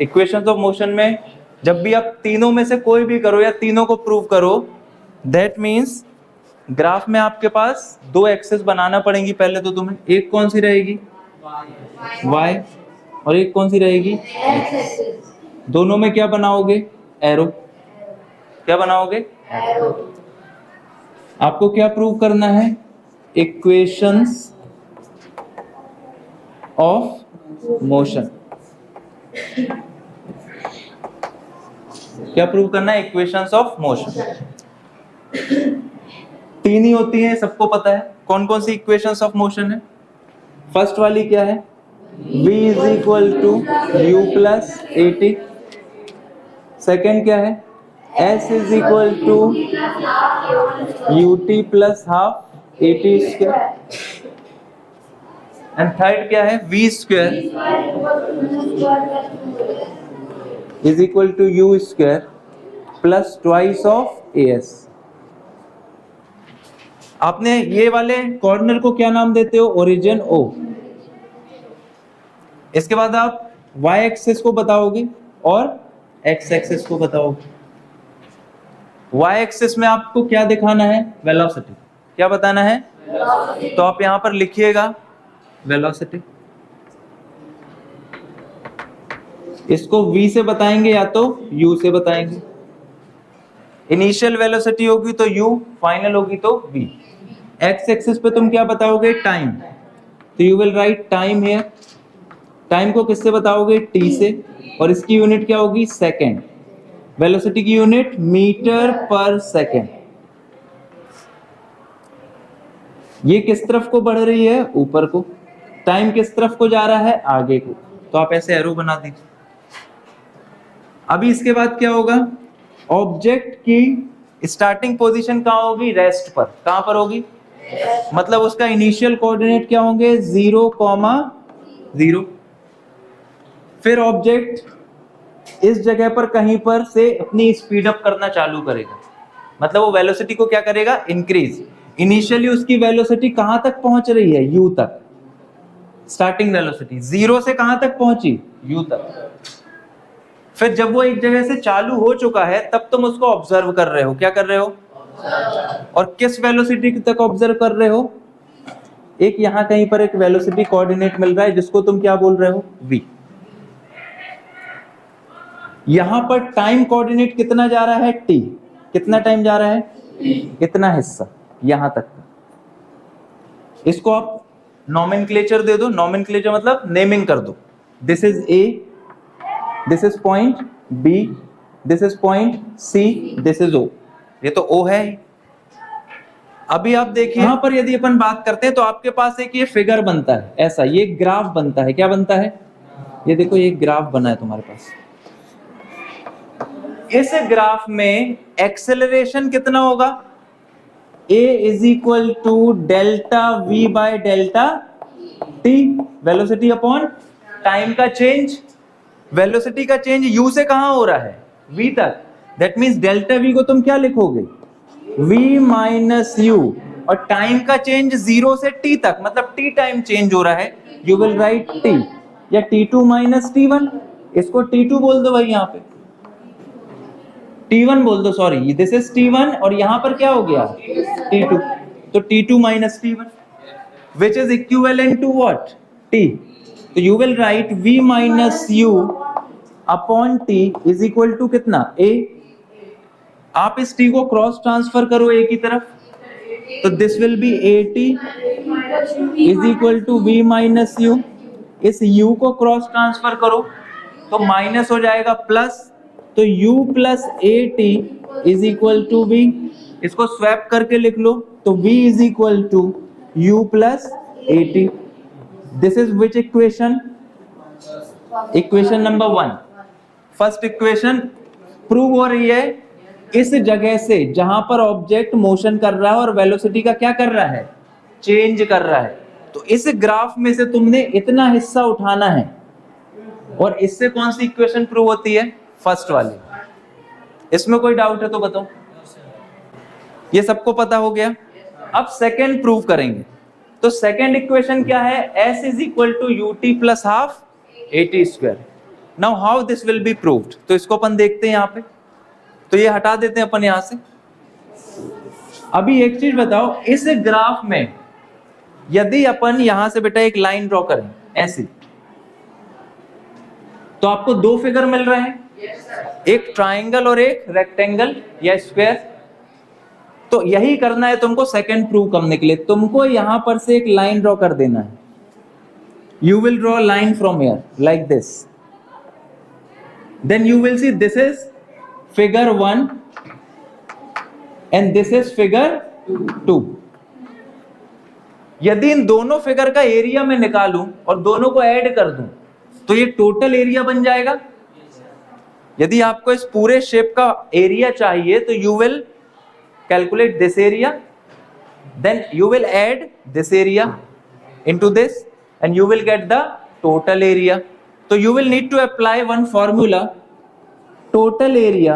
Equations of motion में जब भी आप तीनों में से कोई भी करो या तीनों को प्रूव करो, दैट मीन्स ग्राफ में आपके पास दो एक्सेस बनाना पड़ेंगी पहले तो तुम्हें। एक कौन सी रहेगी? y, और एक कौन सी रहेगी? x। दोनों में क्या बनाओगे? एरो। क्या बनाओगे? एरो। आपको क्या प्रूव करना है? Equations of motion. क्या प्रूव करना है? Equations of motion. तीन ही होती हैं, सबको पता है। कौन कौन सी इक्वेशंस ऑफ मोशन है? फर्स्ट वाली क्या है? v is equal to u plus a t. Second क्या है? s is equal to u t plus half a t square. And third क्या है? v square is equal to u square plus twice of a S. आपने ये वाले corner को क्या नाम देते हो? Origin O. इसके बाद आप y एक्सिस को बताओगे और x एक्सिस को बताओगे। y एक्सिस में आपको क्या दिखाना है? वेलोसिटी। क्या बताना है? तो आप यहां पर लिखिएगा वेलोसिटी। इसको v से बताएंगे या तो u से बताएंगे। इनिशियल वेलोसिटी होगी तो u, फाइनल होगी तो v। x एक्सिस पे तुम क्या बताओगे? टाइम। तो you will right time here. Time को किससे बताओगे? t से, और इसकी यूनिट क्या होगी? सेकेंड। वेलोसिटी की यूनिट मीटर पर सेकेंड। ये किस तरफ को बढ़ रही है? ऊपर को। टाइम किस तरफ को जा रहा है? आगे को। तो आप ऐसे एरो बना दीजिए। अभी इसके बाद क्या होगा? ऑब्जेक्ट की स्टार्टिंग पोजीशन कहां होगी? रेस्ट पर। कहां पर होगी? मतलब उसका इनिशियल कोऑर्डिनेट क्या होंगे? 0,0। फिर ऑब्जेक्ट इस जगह पर कहीं पर से अपनी स्पीड अप करना चालू करेगा। मतलब वो वेलोसिटी को क्या करेगा? इंक्रीज। इनिशियली उसकी वेलोसिटी कहां तक पहुंच रही है? u तक। स्टार्टिंग वेलोसिटी 0 से कहां तक पहुंची? u तक। फिर जब वो एक जगह से चालू हो चुका है तब तुम उसको ऑब्जर्व कर रहे हो। क्या कर रहे हो? और किस वेलोसिटी तक ऑब्जर्व कर रहे हो? एक यहां कहीं पर एक वेलोसिटी कोऑर्डिनेट मिल रहा है जिसको तुम क्या बोल रहे हो? v। यहां पर टाइम कोऑर्डिनेट कितना जा रहा है? t। कितना टाइम जा रहा है? इतना हिस्सा यहां तक। इसको आप नोमेनक्लेचर दे दो। नोमेनक्लेचर मतलब नेमिंग कर दो। This is a, this is point b, this is point c, this is o। ये तो o है। अभी आप देखिए यहां पर यदि अपन बात करते हैं तो आपके पास एक ये फिगर बनता है, ऐसा ये ग्राफ बनता है। क्या बनता है? ये देखो, ये ग्राफ बना है तुम्हारे पास। इस ग्राफ में एक्सेलरेशन कितना होगा? a is equal to delta v by delta t। Velocity upon time का चेंज। वेलोसिटी का चेंज u से कहां हो रहा है? v तक। दैट मींस डेल्टा v को तुम क्या लिखोगे? v minus u। और टाइम का चेंज 0 से t तक, मतलब t टाइम चेंज हो रहा है। यू विल राइट t या t2 माइनस t1। इसको t2 बोल दो भाई, यहां पे t1 बोल दो। सॉरी, दिस इज t1 और यहां पर क्या हो गया? t2। तो t2 minus t1 which is equivalent to what? t। तो you will write v minus u upon t is equal to कितना? a। आप इस t को क्रॉस ट्रांसफर करो a की तरफ, तो this will be at is equal to v minus u। इस u को क्रॉस ट्रांसफर करो तो माइनस हो जाएगा प्लस, तो u plus at is equal to v। इसको स्वैप करके लिख लो तो v is equal to u plus at। This is which equation? Equation number 1। First equation prove हो रही है इस जगह से जहां पर ऑब्जेक्ट मोशन कर रहा है और वेलोसिटी का क्या कर रहा है? चेंज कर रहा है। तो इस ग्राफ में से तुमने इतना हिस्सा उठाना है। और इससे कौन सी इक्वेशन प्रूव होती है? फर्स्ट वाली। इसमें कोई डाउट है तो बताओ। ये सबको पता हो गया। अब सेकेंड प्रूव करेंगे। तो सेकेंड इक्वेशन क्या है? s is equal to u t plus half a t square. Now how this will be proved, तो इसको अपन देखते हैं यहाँ पे, तो ये हटा देते हैं अपन यहां से। अभी एक चीज बताओ, इस ग्राफ में यदि अपन यहां से बेटा एक लाइन ड्रॉ करें ऐसी, तो आपको दो फिगर मिल रहे हैं, एक ट्राइंगल और एक रेक्टेंगल या स्क्वायर। तो यही करना है तुमको सेकंड प्रूव करने के लिए, तुमको यहां पर से एक लाइन ड्रॉ कर देना है। You will draw line from here like this, then you will see this is figure 1 and this is figure 2। यदि इन दोनों फिगर का एरिया मैं निकालूं और दोनों को ऐड कर दूं तो ये टोटल एरिया बन जाएगा। यदि आपको इस पूरे शेप का एरिया चाहिए तो you will calculate this area, then you will add this area into this and you will get the total area. तो you will need to apply one formula, total area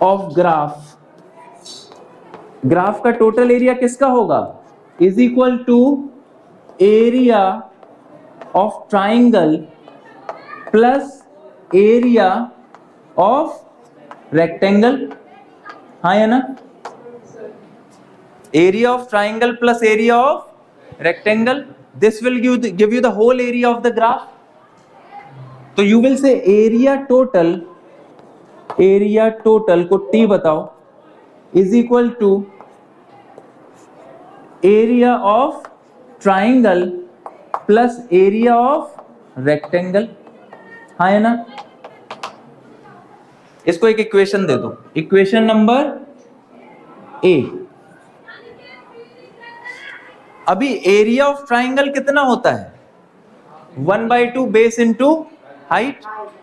of graph, graph का total area किसका होगा, is equal to area of triangle plus area of rectangle. हाँ है ना, area of triangle plus area of rectangle, this will give you the whole area of the graph. तो you will say area total को T बताओ is equal to area of triangle plus area of rectangle. हाँ है ना, इसको एक equation दे दो, equation number A. अभी एरिया ऑफ ट्राइंगल कितना होता है, 1/2 बेस इंटू हाइट,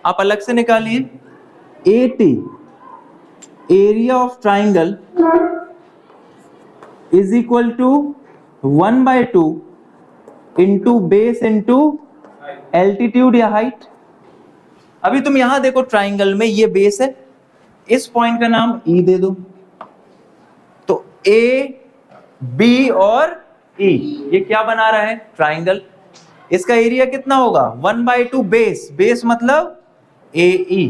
आप अलग से निकालिए। AT area of triangle is equal to 1/2 into base into altitude या हाइट। अभी तुम यहां देखो, ट्राइंगल में ये बेस है, इस पॉइंट का नाम E दे दो, तो A, B और E ये क्या बना रहा है, ट्राइंगल। इसका एरिया कितना होगा, 1/2 बेस, बेस मतलब AE,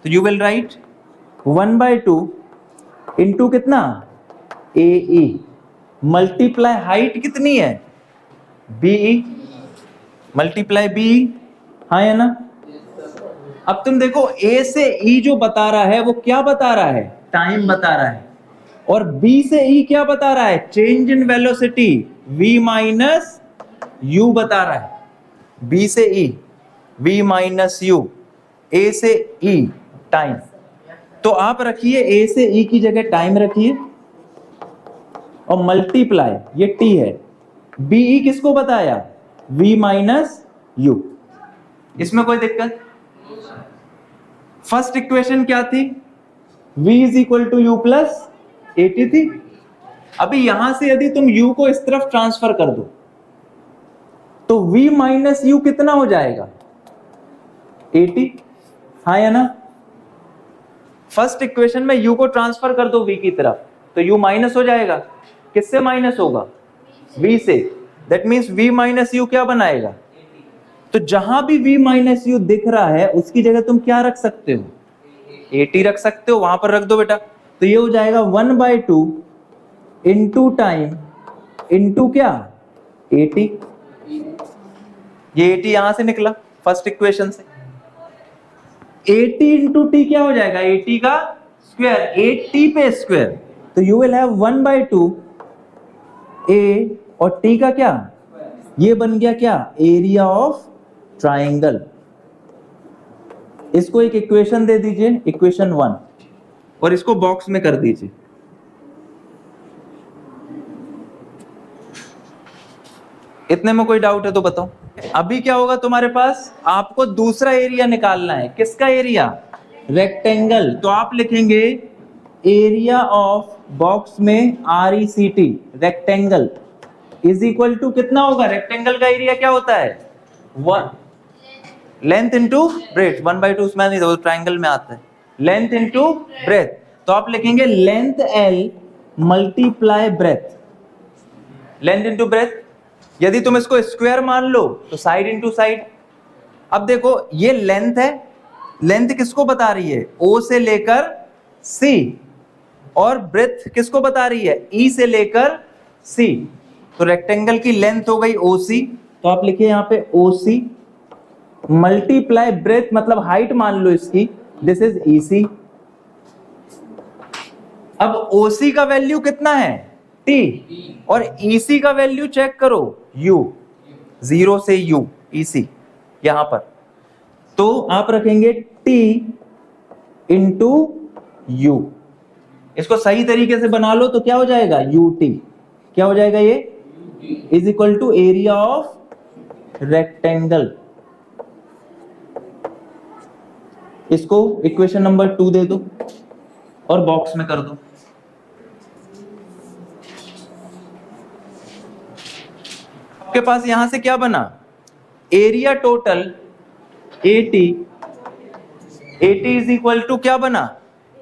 तो यू विल राइट 1/2 इंटू कितना AE मल्टीप्लाई हाइट कितनी है BE मल्टीप्लाई BE। हाँ है ना। अब तुम देखो A से E जो बता रहा है वो क्या बता रहा है, टाइम बता रहा है, और B से E क्या बता रहा है, change in velocity V minus U बता रहा है। B से E V minus U, A से E टाइम। तो आप रखिए A से E की जगह टाइम रखिए और मल्टीप्लाई, ये T है, BE किसको बताया, V माइनस U। इसमें कोई दिक्कत, फर्स्ट इक्वेशन क्या थी, V is equal to U plus AT थी। अभी यहां से यदि तुम U को इस तरफ ट्रांसफर कर दो तो V माइनस U कितना हो जाएगा, AT। हाँ या ना, फर्स्ट इक्वेशन में U को ट्रांसफर कर दो V की तरफ तो U माइनस हो जाएगा, किससे माइनस होगा, V से, that means V minus U क्या बनाएगा। तो जहां भी V माइनस U दिख रहा है उसकी जगह तुम क्या रख सकते हो, AT रख सकते हो, वहां पर रख दो बेटा। तो ये हो जाएगा 1/2 इंटू टाइम इंटू क्या, AT। ये AT यहां से निकला फर्स्ट इक्वेशन से, AT इंटू T क्या हो जाएगा, AT का स्क्वायर, 8T पे स्क्वायर। तो यू विल हैव 1/2 A और T का क्या, ये बन गया क्या, एरिया ऑफ ट्राइंगल। इसको एक इक्वेशन दे दीजिए, इक्वेशन 1, और इसको बॉक्स में कर दीजिए। इतने में कोई डाउट है तो बताओ। अभी क्या होगा तुम्हारे पास, आपको दूसरा एरिया निकालना है, किसका एरिया, रेक्टेंगल। तो आप लिखेंगे एरिया ऑफ बॉक्स में RECT rectangle is equal to कितना होगा, रेक्टेंगल का एरिया क्या होता है, 1 लेंथ इंटू ब्रेथ, 1/2 उसमें नहीं था, ट्राइंगल में आता है, लेंथ इंटू ब्रेथ। तो आप लिखेंगे length L multiply breath, length into breadth. यदि तुम इसको स्क्वायर मान लो तो साइड इंटू साइड। अब देखो ये लेंथ है, लेंथ किसको बता रही है? O से लेकर C, और ब्रेथ किसको बता रही है? E से लेकर C। तो रेक्टेंगल की लेंथ हो गई OC, तो आप लिखिए यहाँ पे OC मल्टीप्लाई ब्रेथ मतलब हाइट मान लो इसकी, दिस इज EC। अब OC का वैल्यू कितना है? T, और EC का वैल्यू चेक करो U, 0 से U, EC यहां पर। तो आप रखेंगे T इंटू U। इसको सही तरीके से बना लो तो क्या हो जाएगा? UT। क्या हो जाएगा ये? Is equal to area of rectangle. इसको इक्वेशन नंबर 2 दे दो और बॉक्स में कर दो। आपके पास यहां से क्या बना? Area total AT, AT is equal to क्या बना?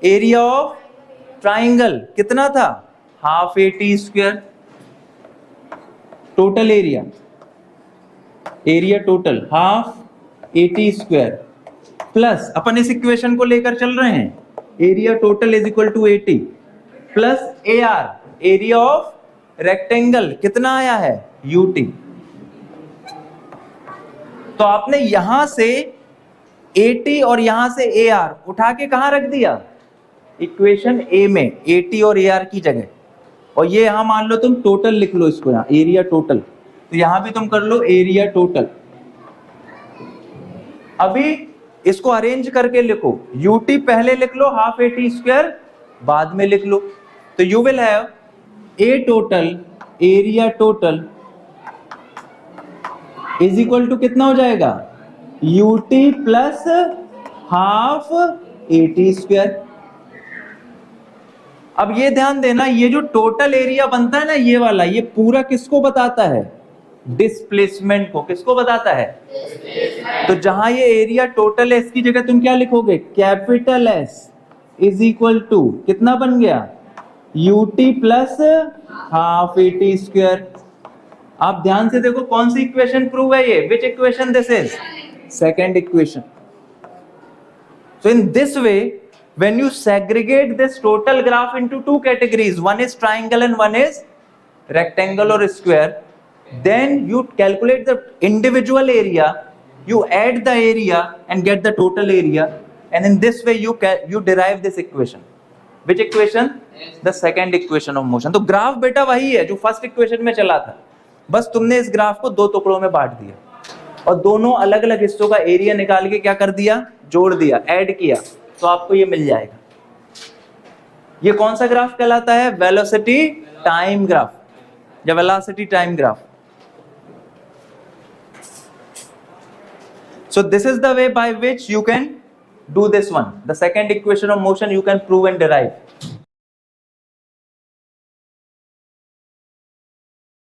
एरिया ऑफ ट्राइंगल कितना था? Half AT square. Total area, area total half AT square plus, अपन इस इक्वेशन को लेकर चल रहे हैं, area total is equal to AT plus AR, area of rectangle कितना आया है? UT। तो आपने यहां से AT और यहां से AR उठा के कहां रख दिया? इक्वेशन A में, AT और AR की जगह। और ये यहां मान लो तुम टोटल लिख लो इसको, यहां एरिया टोटल, तो यहां भी तुम कर लो एरिया टोटल। अभी इसको अरेंज करके लिखो, UT पहले लिख लो, हाफ AT स्क्वायर बाद में लिख लो। तो you will have A total area total is equal to कितना हो जाएगा? UT plus half AT square. अब ये ध्यान देना, ये जो टोटल एरिया बनता है ना ये वाला, ये पूरा किसको बताता है? डिस्प्लेसमेंट को। किसको बताता है? तो जहां ये एरिया टोटल है इसकी जगह तुम क्या लिखोगे? Capital S is equal to कितना बन गया? UT plus half AT square. आप ध्यान से देखो कौन सी इक्वेशन प्रूव है ये? विच equation this is? Second equation. So in this way, when you segregate this total graph into two categories, one is triangle and one is rectangle or square, then you calculate the individual area, you add the area and get the total area, and in this way you derive this equation. Which equation? The second equation of motion. तो graph बेटा वही है जो first equation में चला था, बस तुमने इस ग्राफ को दो टुकड़ों में बांट दिया और दोनों अलग अलग हिस्सों का एरिया निकाल के क्या कर दिया? जोड़ दिया, ऐड किया, तो आपको ये मिल जाएगा। ये कौन सा ग्राफ कहलाता है? वेलोसिटी टाइम ग्राफ, या velocity time graph. So this is the way by which you can do this one. The second equation of motion you can prove and derive.